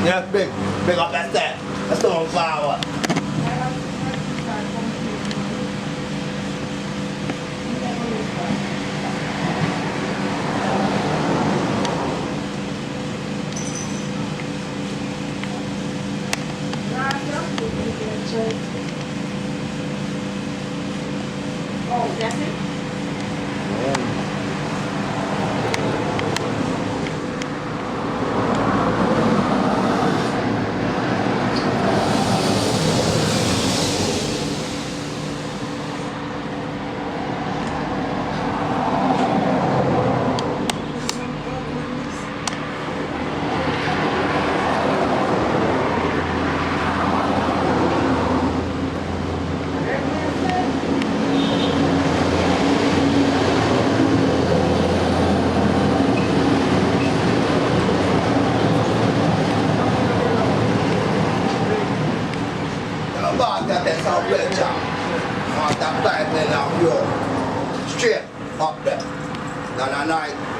Yeah, big up, that's that. That's the on flower. Oh, that's it? The boss got that southwest job. On that back then out here. Straight up there. No.